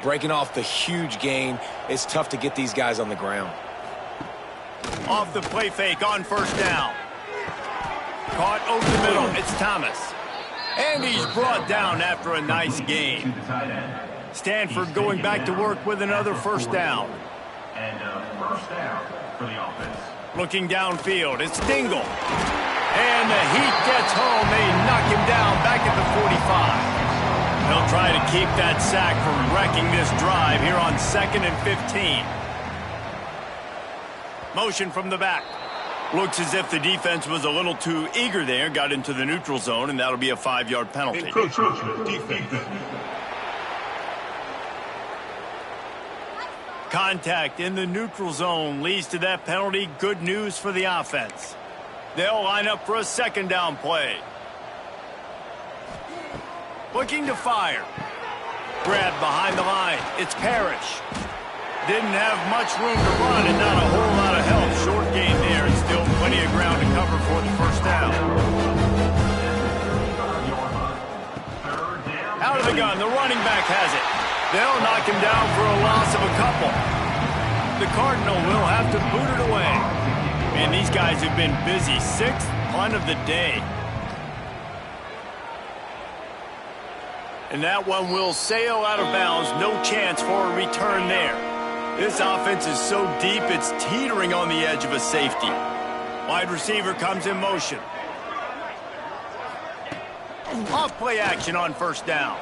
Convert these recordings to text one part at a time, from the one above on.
Breaking off the huge gain, it's tough to get these guys on the ground. Off the play fake on first down. Caught over the middle. It's Thomas. And he's brought down after a nice gain. Stanford going back to work with another first down. And first down for the offense. Looking downfield, it's Dingle. And the heat gets home. They knock him down back at the 45. They'll try to keep that sack from wrecking this drive here on 2nd and 15. Motion from the back. Looks as if the defense was a little too eager there. Got into the neutral zone, and that'll be a 5-yard penalty. Encroachment defense. Contact in the neutral zone leads to that penalty. Good news for the offense. They'll line up for a second down play. Looking to fire. Grab behind the line. It's Parrish. Didn't have much room to run and not a whole lot of help. Short gain there and still plenty of ground to cover for the first down. Out of the gun, the running back has it. They'll knock him down for a loss of a couple. The Cardinal will have to boot it away. Man, these guys have been busy. 6th punt of the day. And that one will sail out of bounds. No chance for a return there. This offense is so deep, it's teetering on the edge of a safety. Wide receiver comes in motion. Off play action on first down.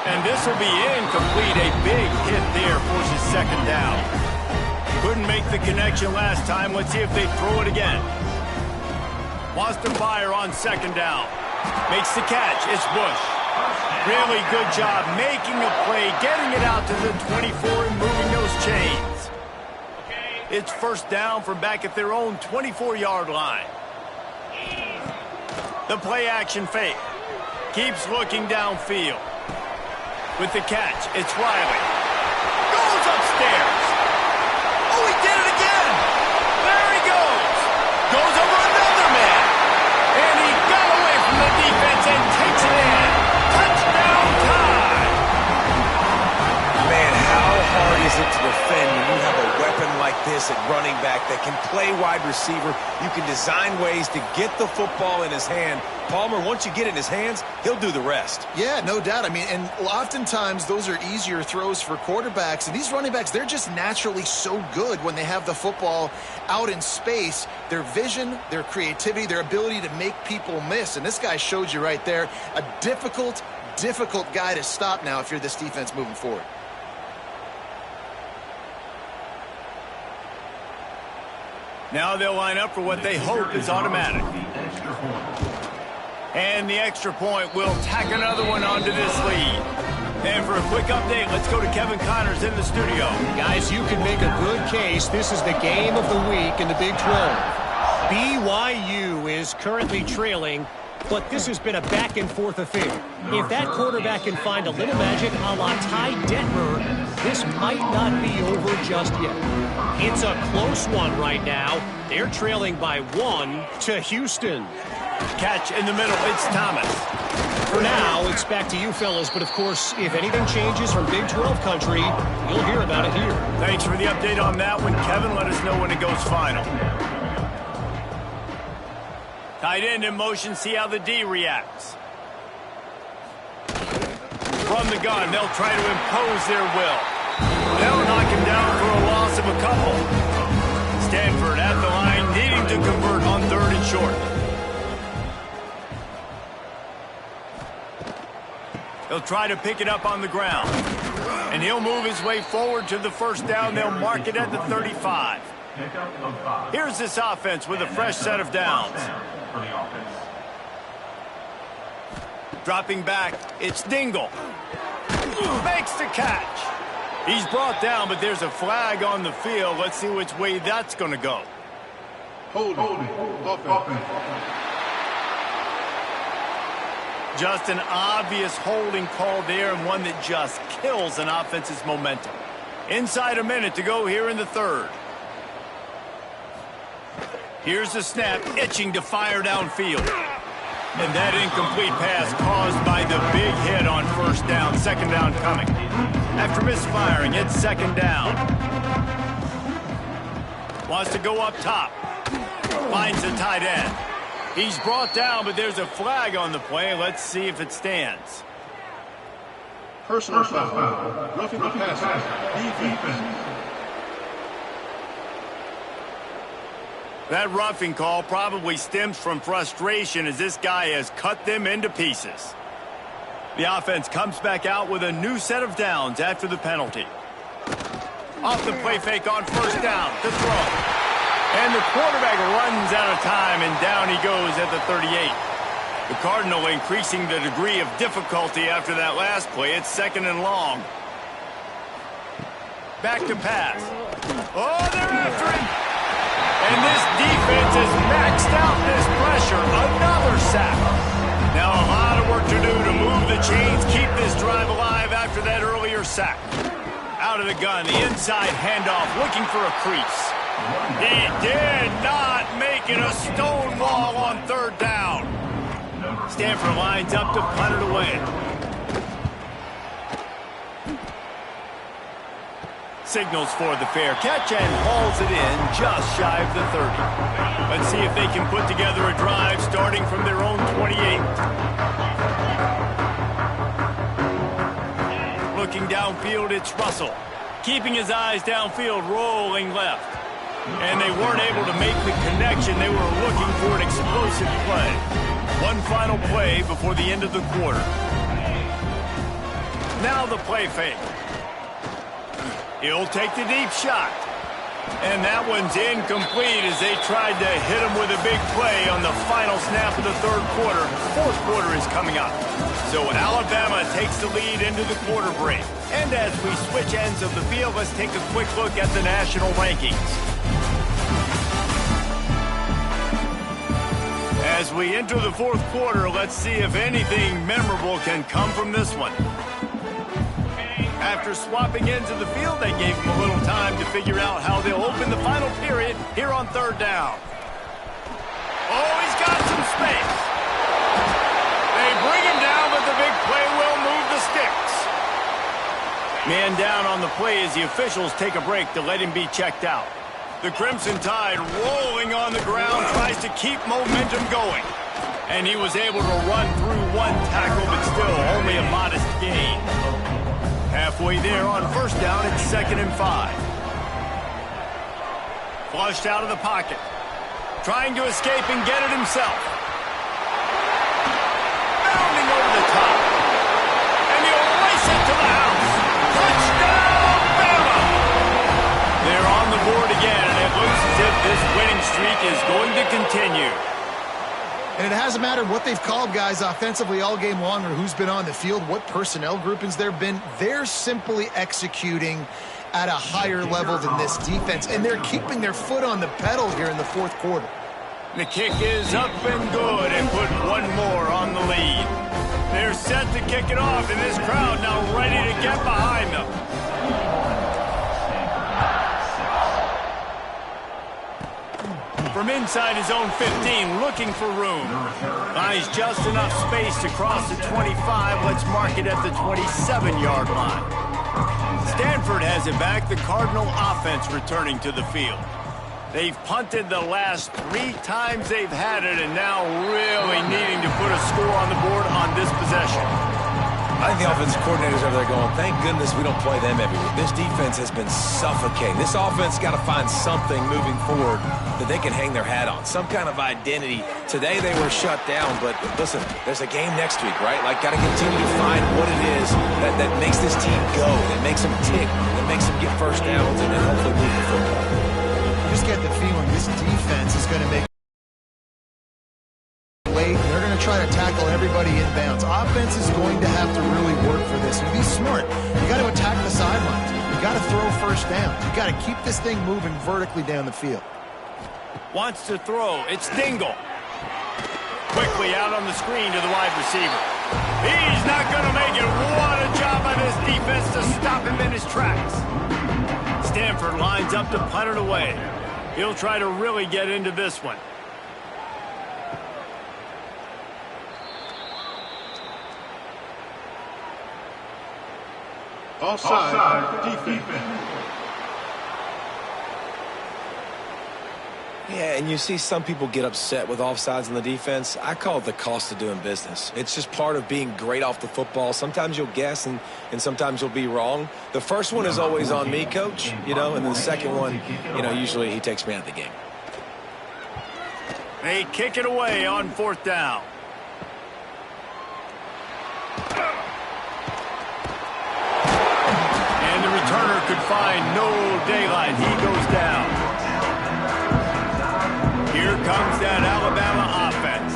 And this will be incomplete. A big hit there forces second down. Couldn't make the connection last time. Let's see if they throw it again. Wants to fire on second down. Makes the catch. It's Bush. Really good job making a play, getting it out to the 24 and moving those chains. It's first down from back at their own 24-yard line. The play action fake. Keeps looking downfield. With the catch, it's Riley. Goes upstairs. Oh, he did it again. There he goes. Goes over another man. And he got away from the defense and takes it in. Touchdown time. Man, how hard is it to defend when you have a weapon like this at running back that can play wide receiver? You can design ways to get the football in his hand. Palmer, once you get it in his hands, he'll do the rest. Yeah, no doubt. I mean, and oftentimes those are easier throws for quarterbacks. And these running backs, they're just naturally so good when they have the football out in space. Their vision, their creativity, their ability to make people miss. And this guy showed you right there, a difficult guy to stop now if you're this defense moving forward. Now they'll line up for what they hope is automatic. And the extra point will tack another one onto this lead. And for a quick update, let's go to Kevin Connors in the studio. Guys, you can make a good case. This is the game of the week in the Big 12. BYU is currently trailing, but this has been a back-and-forth affair. If that quarterback can find a little magic a la Ty Detmer, this might not be over just yet. It's a close one right now. They're trailing by 1 to Houston. Catch in the middle, it's Thomas. For now, it's back to you fellas, but of course, if anything changes from Big 12 country, you'll hear about it here. Thanks for the update on that one, Kevin. Let us know when it goes final. Tight end in motion, see how the D reacts. From the gun, they'll try to impose their will. They'll knock him down for a loss of a couple. Stanford at the line, needing to convert on 3rd and short. He'll try to pick it up on the ground. And he'll move his way forward to the first down. They'll mark it at the 35. Here's this offense with a fresh set of downs. Dropping back, it's Dingle. Makes the catch. He's brought down, but there's a flag on the field. Let's see which way that's going to go. Hold offense. Just an obvious holding call there, and one that just kills an offense's momentum. Inside a minute to go here in the 3rd. Here's the snap, itching to fire downfield. And that incomplete pass caused by the big hit on first down. Second down coming. After misfiring, it's second down. Wants to go up top. Finds the tight end. He's brought down, but there's a flag on the play. Let's see if it stands. Personal foul. Roughing the passer. Defense. That roughing call probably stems from frustration as this guy has cut them into pieces. The offense comes back out with a new set of downs after the penalty. Off the play fake on first down to throw. And the quarterback runs out of time, and down he goes at the 38. The Cardinal increasing the degree of difficulty after that last play. It's second and long. Back to pass. Oh, they're after him. And this defense has maxed out this pressure. Another sack. Now a lot of work to do to move the chains, keep this drive alive after that earlier sack. Out of the gun, the inside handoff, looking for a crease. He did not make it a stone wall on third down. Stanford lines up to punt it away. Signals for the fair catch and hauls it in just shy of the 30. Let's see if they can put together a drive starting from their own 28. Looking downfield, it's Russell. Keeping his eyes downfield, rolling left. And they weren't able to make the connection. They were looking for an explosive play. One final play before the end of the quarter. Now the play fake. He'll take the deep shot. And that one's incomplete as they tried to hit him with a big play on the final snap of the third quarter. Fourth quarter is coming up. So Alabama takes the lead into the quarter break. And as we switch ends of the field, let's take a quick look at the national rankings. As we enter the fourth quarter, let's see if anything memorable can come from this one. After swapping ends of the field, they gave him a little time to figure out how they'll open the final period here on third down. Oh, he's got some space. They bring him down, but the big play will move the sticks. Man down on the play as the officials take a break to let him be checked out. The Crimson Tide rolling on the ground, tries to keep momentum going. And he was able to run through one tackle, but still only a modest gain. Halfway there on first down, it's 2nd and 5. Flushed out of the pocket. Trying to escape and get it himself. Bounding over the top. And he'll race it to the house. Touchdown, Bama! They're on the board again, and it looks as if this winning streak is going to continue. And it hasn't mattered what they've called guys offensively all game long or who's been on the field, what personnel groupings there have been. They're simply executing at a higher level than this defense, and they're keeping their foot on the pedal here in the fourth quarter. The kick is up and good and put one more on the lead. They're set to kick it off, and this crowd now ready to get behind them. From inside his own 15, looking for room. Finds just enough space to cross the 25. Let's mark it at the 27-yard line. Stanford has it back. The Cardinal offense returning to the field. They've punted the last 3 times they've had it, and now really needing to put a score on the board on this possession. I think the offensive coordinators over there going, thank goodness we don't play them every week. This defense has been suffocating. This offense got to find something moving forward that they can hang their hat on, some kind of identity. Today they were shut down, but listen, there's a game next week, right? Like, got to continue to find what it is that makes this team go, that makes them tick, that makes them get first downs, and then hopefully move the football. You just get the feeling this defense is going to make late. They're going to try to tackle everybody in bounds. Offense is going to have to really work for this. And be smart. You got to attack the sidelines. You got to throw first downs. You got to keep this thing moving vertically down the field. Wants to throw. It's Dingle. Quickly out on the screen to the wide receiver. He's not going to make it. What a job by this defense to stop him in his tracks. Stanford lines up to punt it away. He'll try to really get into this one. Offside defense. Yeah, and you see some people get upset with offsides on the defense. I call it the cost of doing business. It's just part of being great off the football. Sometimes you'll guess and sometimes you'll be wrong. The first one is always on me, Coach, and then the second one, usually he takes me out of the game. They kick it away on 4th down. And the returner could find no daylight. He goes down. Here comes that Alabama offense.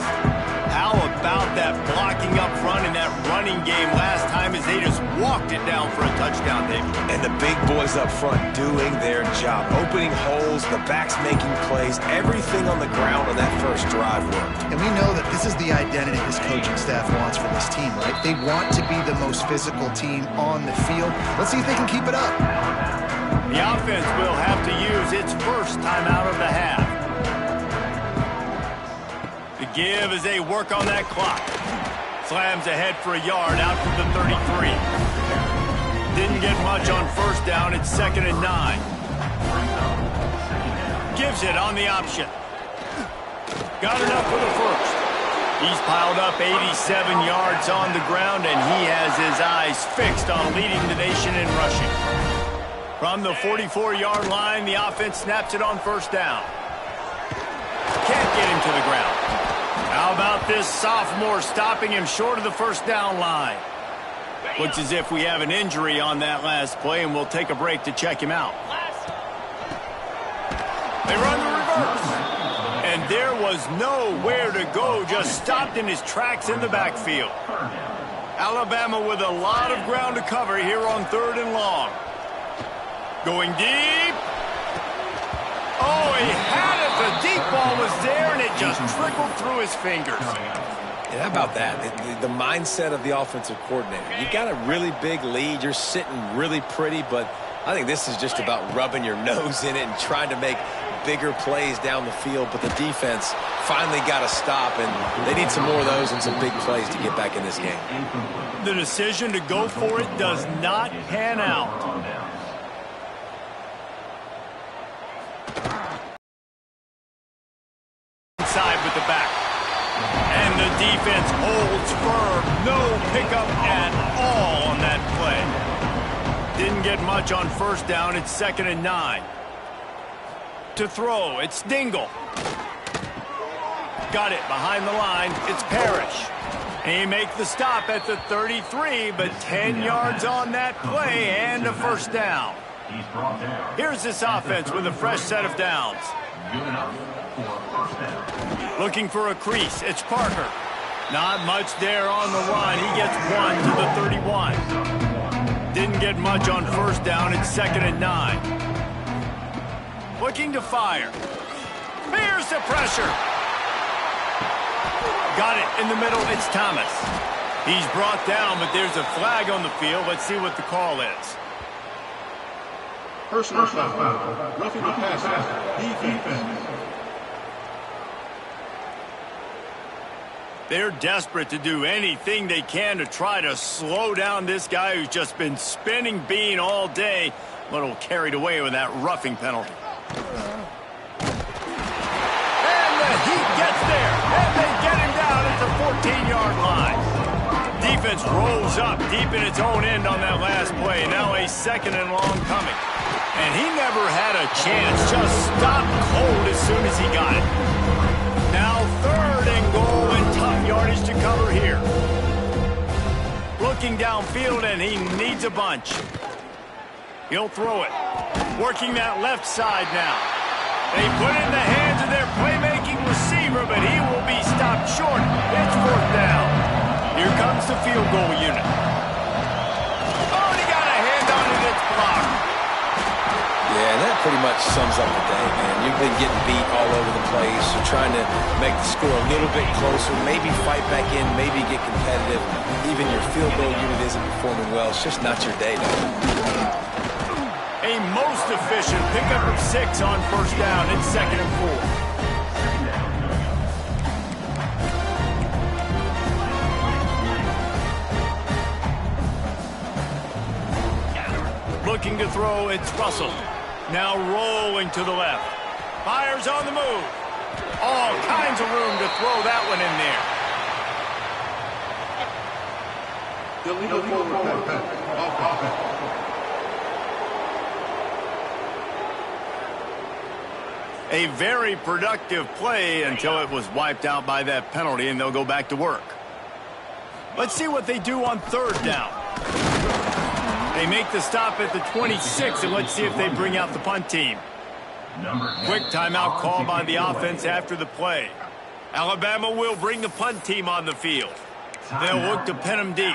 How about that blocking up front in that running game last time as they just walked it down for a touchdown, David? And the big boys up front doing their job. Opening holes, the backs making plays. Everything on the ground on that first drive worked. And we know that this is the identity this coaching staff wants for this team, right? They want to be the most physical team on the field. Let's see if they can keep it up. The offense will have to use its first time out of the half. The give as they work on that clock. Slams ahead for a yard out to the 33. Didn't get much on 1st down. It's 2nd and 9. Gives it on the option. Got enough for the first. He's piled up 87 yards on the ground, and he has his eyes fixed on leading the nation in rushing. From the 44-yard line, the offense snaps it on 1st down. Can't get him to the ground. How about this sophomore stopping him short of the 1st down line? Looks as if we have an injury on that last play, and we'll take a break to check him out. They run the reverse. And there was nowhere to go, just stopped in his tracks in the backfield. Alabama with a lot of ground to cover here on 3rd and long. Going deep. Oh, he had it. The deep ball was there, and it just trickled through his fingers. Yeah, how about that? The mindset of the offensive coordinator. You got a really big lead. You're sitting really pretty, but I think this is just about rubbing your nose in it and trying to make bigger plays down the field. But the defense finally got a stop, and they need some more of those and some big plays to get back in this game. The decision to go for it does not pan out. Inside with the back. And the defense holds firm. No pickup at all on that play. Didn't get much on 1st down. It's 2nd and 9. To throw, it's Dingle. Got it behind the line. It's Parrish. He makes the stop at the 33, but 10 yards on that play and a 1st down. Here's this offense with a fresh set of downs. Looking for a crease. It's Parker. Not much there on the run. He gets 1 to the 31. Didn't get much on 1st down. It's 2nd and 9. Looking to fire. Here's the pressure. Got it in the middle. It's Thomas. He's brought down, but there's a flag on the field. Let's see what the call is. Personal foul. Roughing the passer. Defense. They're desperate to do anything they can to try to slow down this guy who's just been spinning bean all day. A little carried away with that roughing penalty. And the Heat gets there, and they get him down at the 14-yard line. Defense rolls up deep in its own end on that last play. Now a 2nd and long coming. And he never had a chance, just stopped cold as soon as he got it. Now 3rd and goal and tough yardage to cover here. Looking downfield, and he needs a bunch. He'll throw it. Working that left side now. They put it in the hands of their playmaking receiver, but he will be stopped short. It's 4th down. Here comes the field goal unit. Oh, he got a hand on it. It's blocked. Yeah, that pretty much sums up the day, man. You've been getting beat all over the place. You're trying to make the score a little bit closer, maybe fight back in, maybe get competitive. Even your field goal unit isn't performing well. It's just not your day, though. A most efficient pickup of 6 on 1st down. It's 2nd and 4. looking to throw. It's Russell. Now rolling to the left. Fires on the move. All kinds of room to throw that one in there. Illegal forward pass. Offense. A very productive play until it was wiped out by that penalty, and they'll go back to work. Let's see what they do on third down. They make the stop at the 26, and let's see if they bring out the punt team. Quick timeout call by the offense after the play. Alabama will bring the punt team on the field. They'll look to pin them deep.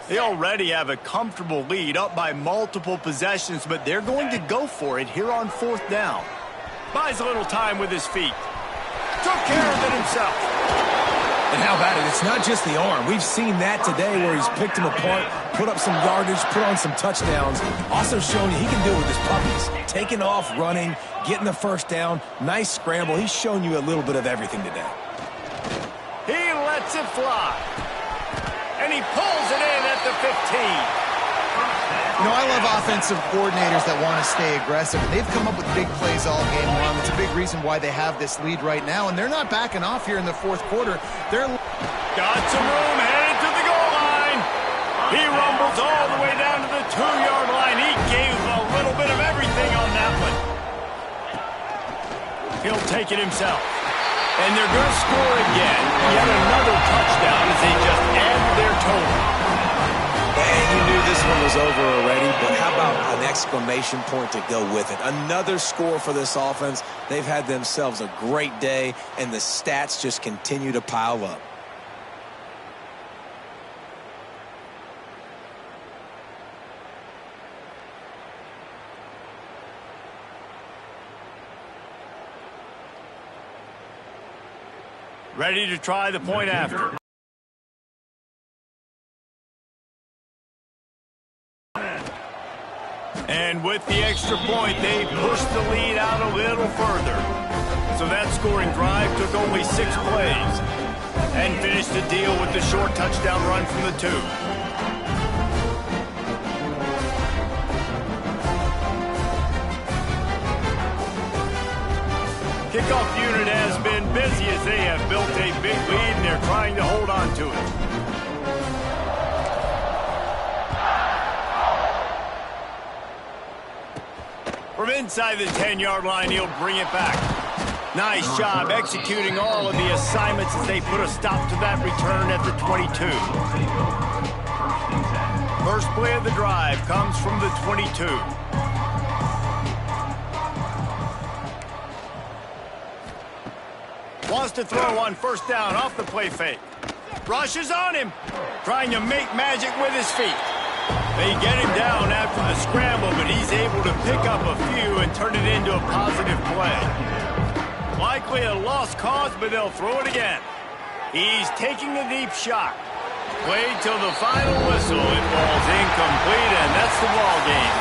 They already have a comfortable lead, up by multiple possessions, but they're going to go for it here on fourth down. Buys a little time with his feet. Took care of it himself. And how about it? It's not just the arm. We've seen that today where he's picked him apart, put up some yardage, put on some touchdowns. Also showing you he can do it with his puppies. Taking off, running, getting the first down. Nice scramble. He's shown you a little bit of everything today. He lets it fly. And he pulls it in at the 15. You know, I love offensive coordinators that want to stay aggressive. They've come up with big plays all game long. It's a big reason why they have this lead right now, and they're not backing off here in the fourth quarter. They're got some room, headed to the goal line. He rumbles all the way down to the 2-yard line. He gave a little bit of everything on that one. He'll take it himself. And they're going to score again. Yet another touchdown as they just add to their total. And you knew this one was over already, but how about an exclamation point to go with it? Another score for this offense. They've had themselves a great day, and the stats just continue to pile up. Ready to try the point after. And with the extra point, they pushed the lead out a little further. So that scoring drive took only 6 plays and finished the deal with the short touchdown run from the 2. Kickoff unit has been busy as they have built a big lead and they're trying to hold on to it. From inside the 10-yard line, he'll bring it back. Nice job executing all of the assignments as they put a stop to that return at the 22. First play of the drive comes from the 22. Wants to throw on first down off the play fake. Rushes on him, trying to make magic with his feet. They get him down after the scramble, but he's able to pick up a few and turn it into a positive play. Likely a lost cause, but they'll throw it again. He's taking the deep shot. Played till the final whistle. It falls incomplete, and that's the ball game.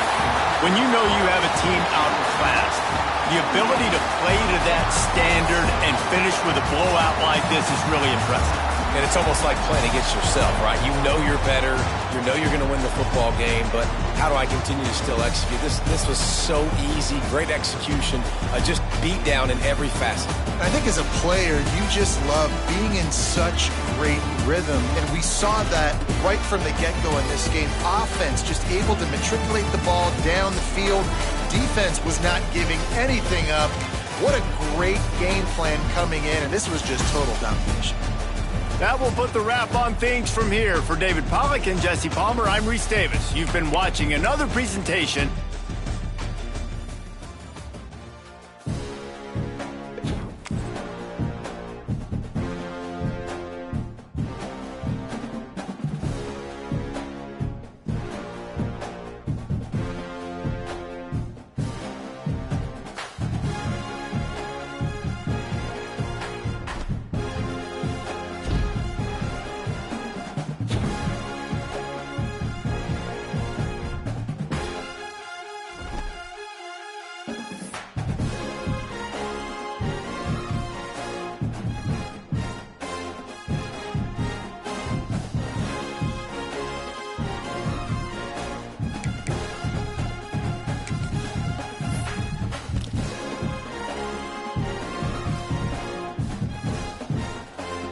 When you know you have a team outclassed, the ability to play to that standard and finish with a blowout like this is really impressive. And it's almost like playing against yourself, right? You know you're better. You know you're going to win the football game, but how do I continue to still execute? This was so easy, great execution, just beat down in every facet. I think as a player, you just love being in such great rhythm, and we saw that right from the get-go in this game. Offense just able to matriculate the ball down the field. Defense was not giving anything up. What a great game plan coming in, and this was just total domination. That will put the wrap on things from here. For David Pollack and Jesse Palmer, I'm Reese Davis. You've been watching another presentation